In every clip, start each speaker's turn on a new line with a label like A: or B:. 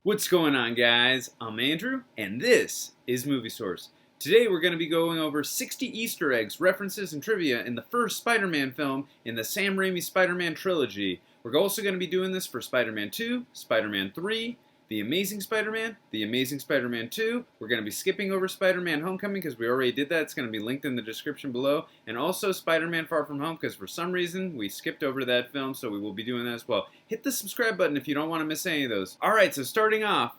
A: What's going on, guys? I'm Andrew, and this is Movie Source. Today we're going to be going over 60 Easter eggs, references, and trivia in the first Spider-Man film in the Sam Raimi Spider-Man trilogy. We're also going to be doing this for Spider-Man 2, Spider-Man 3, The Amazing Spider-Man 2. We're going to be skipping over Spider-Man Homecoming because we already did that. It's going to be linked in the description below. And also Spider-Man Far From Home because for some reason we skipped over that film, so we will be doing that as well. Hit the subscribe button if you don't want to miss any of those. Alright, so starting off,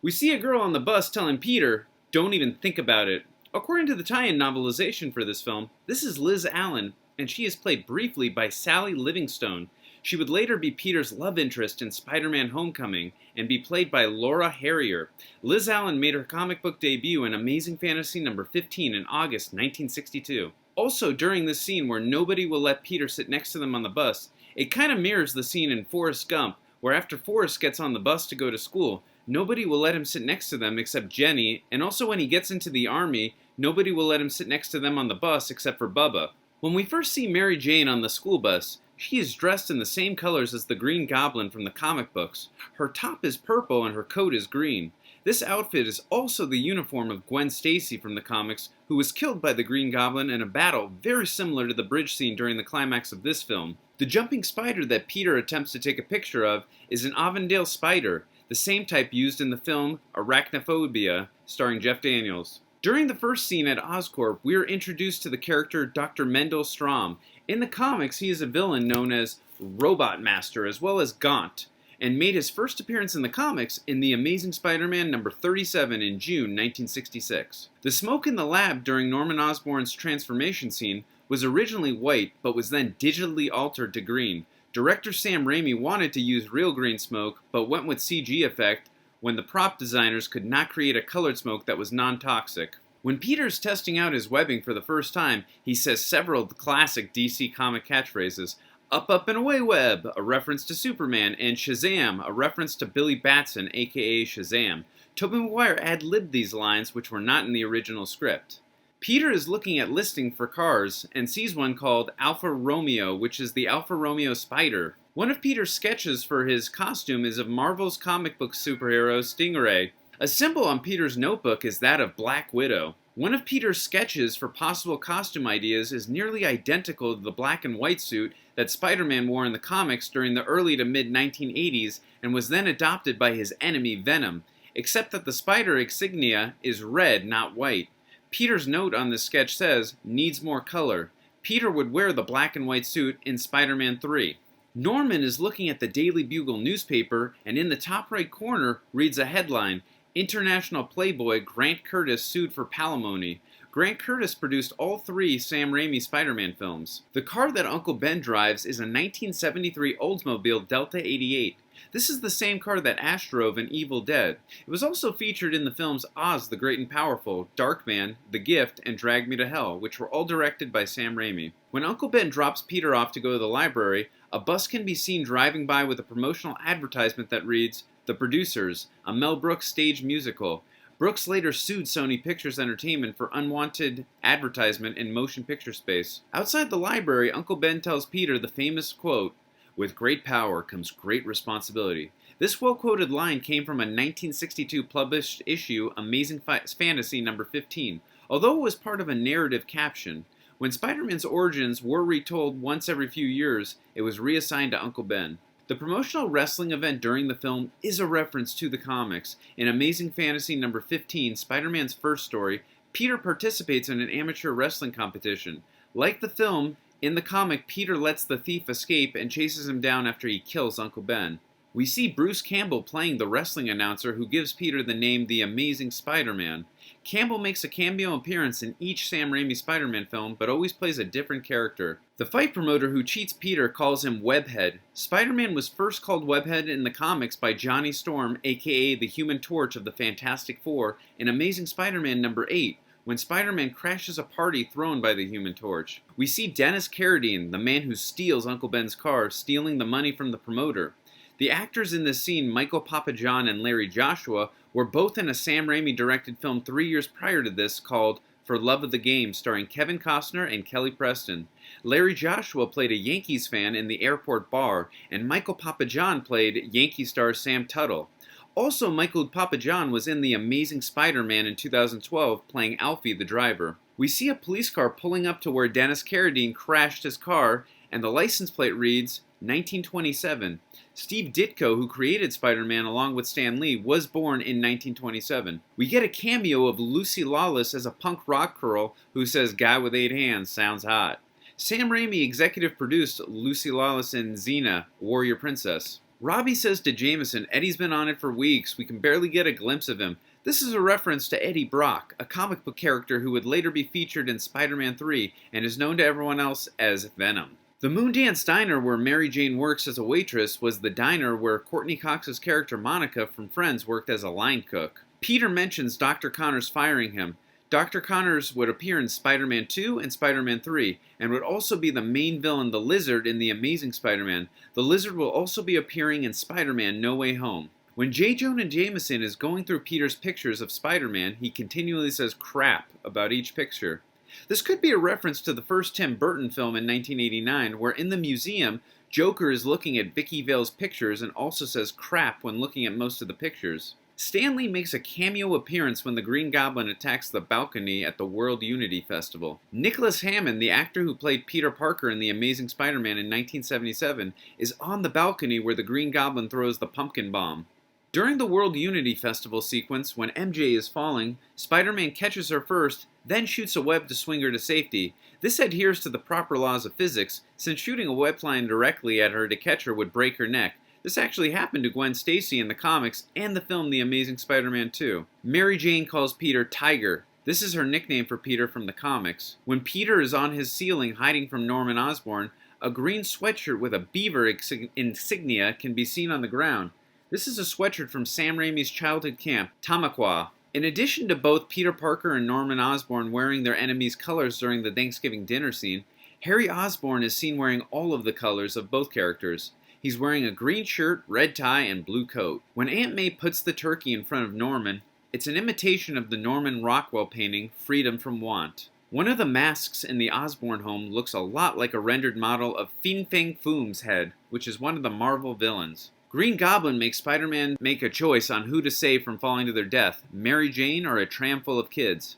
A: we see a girl on the bus telling Peter, "Don't even think about it." According to the tie-in novelization for this film, this is Liz Allen, and she is played briefly by Sally Livingstone. She would later be Peter's love interest in Spider-Man Homecoming and be played by Laura Harrier. Liz Allen made her comic book debut in Amazing Fantasy number 15 in August 1962. Also, during this scene where nobody will let Peter sit next to them on the bus, it kind of mirrors the scene in Forrest Gump, where after Forrest gets on the bus to go to school, nobody will let him sit next to them except Jenny, and also when he gets into the army, nobody will let him sit next to them on the bus except for Bubba. When we first see Mary Jane on the school bus, she is dressed in the same colors as the Green Goblin from the comic books. Her top is purple and her coat is green. This outfit is also the uniform of Gwen Stacy from the comics, who was killed by the Green Goblin in a battle very similar to the bridge scene during the climax of this film. The jumping spider that Peter attempts to take a picture of is an Avondale spider, the same type used in the film Arachnophobia, starring Jeff Daniels. During the first scene at Oscorp, we are introduced to the character Dr. Mendel Strom. In the comics, he is a villain known as Robot Master, as well as Gaunt, and made his first appearance in the comics in The Amazing Spider-Man number 37 in June 1966. The smoke in the lab during Norman Osborn's transformation scene was originally white, but was then digitally altered to green. Director Sam Raimi wanted to use real green smoke, but went with CG effect when the prop designers could not create a colored smoke that was non-toxic. When Peter's testing out his webbing for the first time, he says several of the classic DC comic catchphrases. Up, and away, web, a reference to Superman, and Shazam, a reference to Billy Batson, aka Shazam. Tobey Maguire ad-libbed these lines, which were not in the original script. Peter is looking at listing for cars and sees one called Alfa Romeo, which is the Alfa Romeo Spider. One of Peter's sketches for his costume is of Marvel's comic book superhero Stingray. A symbol on Peter's notebook is that of Black Widow. One of Peter's sketches for possible costume ideas is nearly identical to the black and white suit that Spider-Man wore in the comics during the early to mid-1980s and was then adopted by his enemy Venom, except that the spider insignia is red, not white. Peter's note on this sketch says, "Needs more color." Peter would wear the black and white suit in Spider-Man 3. Norman is looking at the Daily Bugle newspaper, and in the top right corner reads a headline, "International Playboy Grant Curtis sued for palimony." Grant Curtis produced all three Sam Raimi Spider-Man films. The car that Uncle Ben drives is a 1973 Oldsmobile Delta 88. This is the same car that Ash drove in Evil Dead. It was also featured in the films Oz the Great and Powerful, Darkman, The Gift, and Drag Me to Hell, which were all directed by Sam Raimi. When Uncle Ben drops Peter off to go to the library, a bus can be seen driving by with a promotional advertisement that reads, "The Producers, a Mel Brooks stage musical." Brooks later sued Sony Pictures Entertainment for unwanted advertisement in motion picture space. Outside the library, Uncle Ben tells Peter the famous quote, "With great power comes great responsibility." This well-quoted line came from a 1962 published issue, Amazing Fantasy number 15, although it was part of a narrative caption. When Spider-Man's origins were retold once every few years, it was reassigned to Uncle Ben. The promotional wrestling event during the film is a reference to the comics. In Amazing Fantasy number 15, Spider-Man's first story, Peter participates in an amateur wrestling competition. Like the film, in the comic, Peter lets the thief escape and chases him down after he kills Uncle Ben. We see Bruce Campbell playing the wrestling announcer who gives Peter the name The Amazing Spider-Man. Campbell makes a cameo appearance in each Sam Raimi Spider-Man film, but always plays a different character. The fight promoter who cheats Peter calls him Webhead. Spider-Man was first called Webhead in the comics by Johnny Storm, aka the Human Torch of the Fantastic Four, in Amazing Spider-Man number 8, when Spider-Man crashes a party thrown by the Human Torch. We see Dennis Carradine, the man who steals Uncle Ben's car, stealing the money from the promoter. The actors in this scene, Michael Papajohn and Larry Joshua, were both in a Sam Raimi-directed film 3 years prior to this called For Love of the Game, starring Kevin Costner and Kelly Preston. Larry Joshua played a Yankees fan in the airport bar, and Michael Papajohn played Yankee star Sam Tuttle. Also, Michael Papajohn was in The Amazing Spider-Man in 2012 playing Alfie the driver. We see a police car pulling up to where Dennis Carradine crashed his car, and the license plate reads 1927. Steve Ditko, who created Spider-Man along with Stan Lee, was born in 1927. We get a cameo of Lucy Lawless as a punk rock girl who says "guy with 8 hands sounds hot." Sam Raimi executive produced Lucy Lawless in Xena, Warrior Princess. Robbie says to Jameson, "Eddie's been on it for weeks, we can barely get a glimpse of him." This is a reference to Eddie Brock, a comic book character who would later be featured in Spider-Man 3 and is known to everyone else as Venom. The Moondance Diner, where Mary Jane works as a waitress, was the diner where Courtney Cox's character Monica from Friends worked as a line cook. Peter mentions Dr. Connors firing him. Dr. Connors would appear in Spider-Man 2 and Spider-Man 3, and would also be the main villain, the Lizard, in The Amazing Spider-Man. The Lizard will also be appearing in Spider-Man No Way Home. When J. Jonah Jameson is going through Peter's pictures of Spider-Man, he continually says crap about each picture. This could be a reference to the first Tim Burton film in 1989, where in the museum, Joker is looking at Vicky Vale's pictures and also says crap when looking at most of the pictures. Stan Lee makes a cameo appearance when the Green Goblin attacks the balcony at the World Unity Festival. Nicholas Hammond, the actor who played Peter Parker in The Amazing Spider-Man in 1977, is on the balcony where the Green Goblin throws the pumpkin bomb. During the World Unity Festival sequence, when MJ is falling, Spider-Man catches her first, then shoots a web to swing her to safety. This adheres to the proper laws of physics, since shooting a web flying directly at her to catch her would break her neck. This actually happened to Gwen Stacy in the comics and the film The Amazing Spider-Man 2. Mary Jane calls Peter Tiger. This is her nickname for Peter from the comics. When Peter is on his ceiling hiding from Norman Osborn, a green sweatshirt with a beaver insignia can be seen on the ground. This is a sweatshirt from Sam Raimi's childhood camp, Tamaqua. In addition to both Peter Parker and Norman Osborn wearing their enemies' colors during the Thanksgiving dinner scene, Harry Osborn is seen wearing all of the colors of both characters. He's wearing a green shirt, red tie, and blue coat. When Aunt May puts the turkey in front of Norman, it's an imitation of the Norman Rockwell painting, Freedom from Want. One of the masks in the Osborn home looks a lot like a rendered model of Fin Fang Foom's head, which is one of the Marvel villains. Green Goblin makes Spider-Man make a choice on who to save from falling to their death, Mary Jane or a tram full of kids.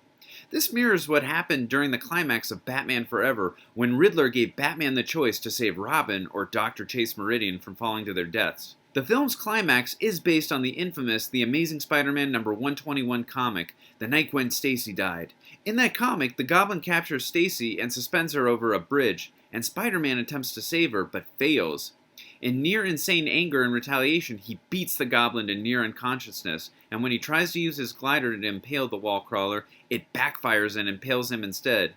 A: This mirrors what happened during the climax of Batman Forever, when Riddler gave Batman the choice to save Robin or Dr. Chase Meridian from falling to their deaths. The film's climax is based on the infamous The Amazing Spider-Man number 121 comic, The Night Gwen Stacy Died. In that comic, the Goblin captures Stacy and suspends her over a bridge, and Spider-Man attempts to save her, but fails. In near-insane anger and retaliation, he beats the Goblin to near unconsciousness, and when he tries to use his glider to impale the wall crawler, it backfires and impales him instead.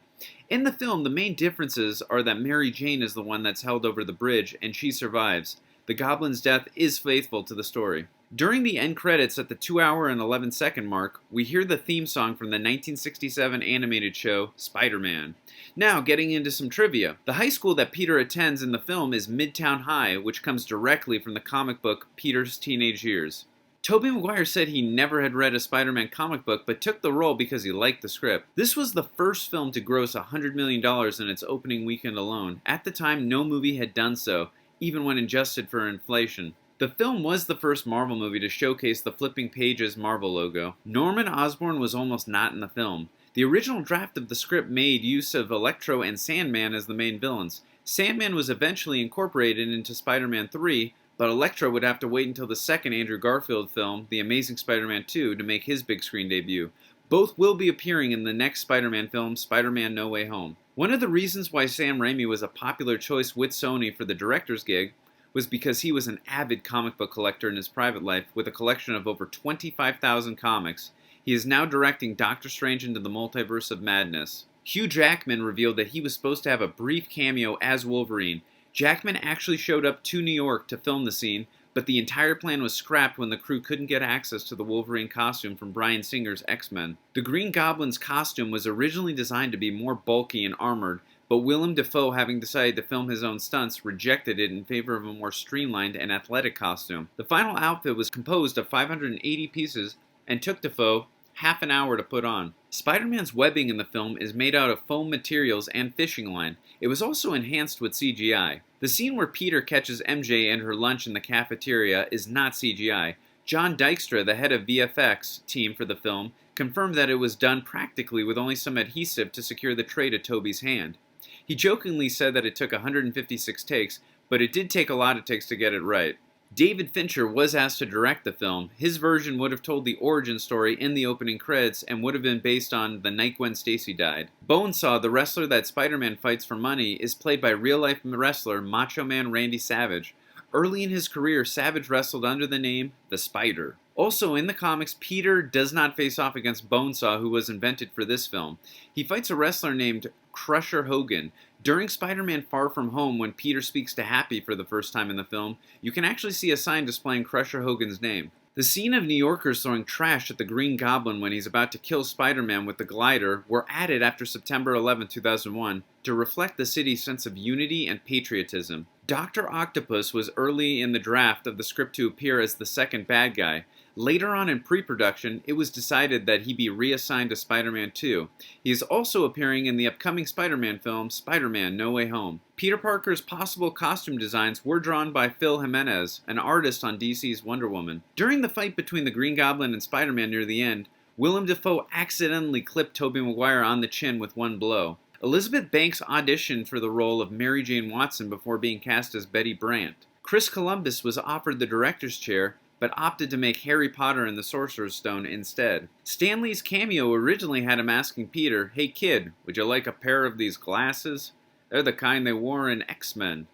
A: In the film, the main differences are that Mary Jane is the one that's held over the bridge, and she survives. The Goblin's death is faithful to the story. During the end credits at the 2-hour and 11-second mark, we hear the theme song from the 1967 animated show, Spider-Man. Now, getting into some trivia. The high school that Peter attends in the film is Midtown High, which comes directly from the comic book Peter's Teenage Years. Tobey Maguire said he never had read a Spider-Man comic book, but took the role because he liked the script. This was the first film to gross $100 million in its opening weekend alone. At the time, no movie had done so, even when adjusted for inflation. The film was the first Marvel movie to showcase the flipping pages Marvel logo. Norman Osborn was almost not in the film. The original draft of the script made use of Electro and Sandman as the main villains. Sandman was eventually incorporated into Spider-Man 3, but Electro would have to wait until the second Andrew Garfield film, The Amazing Spider-Man 2, to make his big screen debut. Both will be appearing in the next Spider-Man film, Spider-Man No Way Home. One of the reasons why Sam Raimi was a popular choice with Sony for the director's gig was because he was an avid comic book collector in his private life with a collection of over 25,000 comics. He is now directing Doctor Strange into the Multiverse of Madness. Hugh Jackman revealed that he was supposed to have a brief cameo as Wolverine. Jackman actually showed up to New York to film the scene, but the entire plan was scrapped when the crew couldn't get access to the Wolverine costume from Bryan Singer's X-Men. The Green Goblin's costume was originally designed to be more bulky and armored, but Willem Dafoe, having decided to film his own stunts, rejected it in favor of a more streamlined and athletic costume. The final outfit was composed of 580 pieces and took Dafoe half an hour to put on. Spider-Man's webbing in the film is made out of foam materials and fishing line. It was also enhanced with CGI. The scene where Peter catches MJ and her lunch in the cafeteria is not CGI. John Dykstra, the head of VFX team for the film, confirmed that it was done practically with only some adhesive to secure the tray to Toby's hand. He jokingly said that it took 156 takes, but it did take a lot of takes to get it right. David Fincher was asked to direct the film. His version would have told the origin story in the opening credits and would have been based on the night Gwen Stacy died. Bonesaw, the wrestler that Spider-Man fights for money, is played by real-life wrestler Macho Man Randy Savage. Early in his career, Savage wrestled under the name The Spider. Also in the comics, Peter does not face off against Bonesaw, who was invented for this film. He fights a wrestler named Crusher Hogan. During Spider-Man Far From Home, when Peter speaks to Happy for the first time in the film, you can actually see a sign displaying Crusher Hogan's name. The scene of New Yorkers throwing trash at the Green Goblin when he's about to kill Spider-Man with the glider were added after September 11, 2001, to reflect the city's sense of unity and patriotism. Dr. Octopus was early in the draft of the script to appear as the second bad guy. Later on in pre-production, it was decided that he be reassigned to Spider-Man 2. He is also appearing in the upcoming Spider-Man film, Spider-Man No Way Home. Peter Parker's possible costume designs were drawn by Phil Jimenez, an artist on DC's Wonder Woman. During the fight between the Green Goblin and Spider-Man near the end, Willem Dafoe accidentally clipped Tobey Maguire on the chin with one blow. Elizabeth Banks auditioned for the role of Mary Jane Watson before being cast as Betty Brant. Chris Columbus was offered the director's chair, but opted to make Harry Potter and the Sorcerer's Stone instead. Stan Lee's cameo originally had him asking Peter, "Hey kid, would you like a pair of these glasses? They're the kind they wore in X-Men."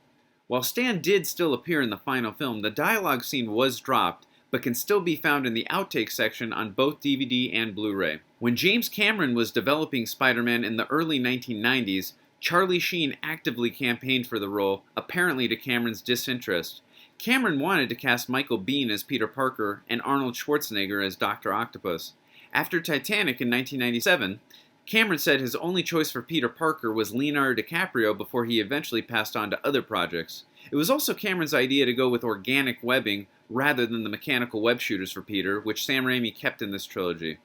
A: While Stan did still appear in the final film, the dialogue scene was dropped, but can still be found in the outtakes section on both DVD and Blu-ray. When James Cameron was developing Spider-Man in the early 1990s, Charlie Sheen actively campaigned for the role, apparently to Cameron's disinterest. Cameron wanted to cast Michael Biehn as Peter Parker and Arnold Schwarzenegger as Dr. Octopus. After Titanic in 1997, Cameron said his only choice for Peter Parker was Leonardo DiCaprio before he eventually passed on to other projects. It was also Cameron's idea to go with organic webbing rather than the mechanical web shooters for Peter, which Sam Raimi kept in this trilogy.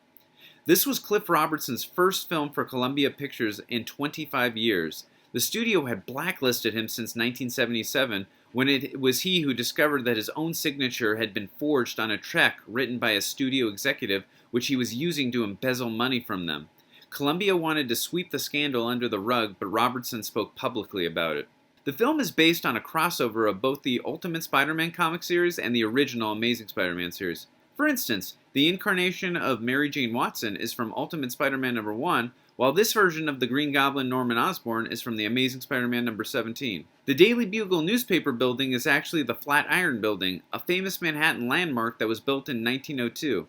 A: This was Cliff Robertson's first film for Columbia Pictures in 25 years. The studio had blacklisted him since 1977, when it was he who discovered that his own signature had been forged on a check written by a studio executive, which he was using to embezzle money from them. Columbia wanted to sweep the scandal under the rug, but Robertson spoke publicly about it. The film is based on a crossover of both the Ultimate Spider-Man comic series and the original Amazing Spider-Man series. For instance, the incarnation of Mary Jane Watson is from Ultimate Spider-Man number 1, while this version of the Green Goblin Norman Osborn is from the Amazing Spider-Man number 17. The Daily Bugle newspaper building is actually the Flatiron Building, a famous Manhattan landmark that was built in 1902.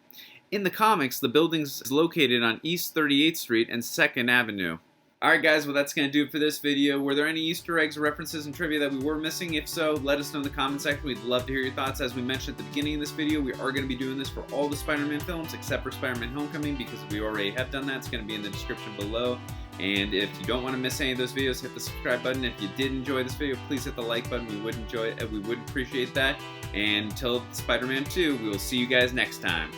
A: In the comics, the building is located on East 38th Street and 2nd Avenue. Alright guys, well that's going to do it for this video. Were there any Easter eggs, references, and trivia that we were missing? If so, let us know in the comment section. We'd love to hear your thoughts. As we mentioned at the beginning of this video, we are going to be doing this for all the Spider-Man films except for Spider-Man Homecoming, because we already have done that. It's going to be in the description below. And if you don't want to miss any of those videos, hit the subscribe button. If you did enjoy this video, please hit the like button. We would enjoy it. We would appreciate that. And until Spider-Man 2, we will see you guys next time.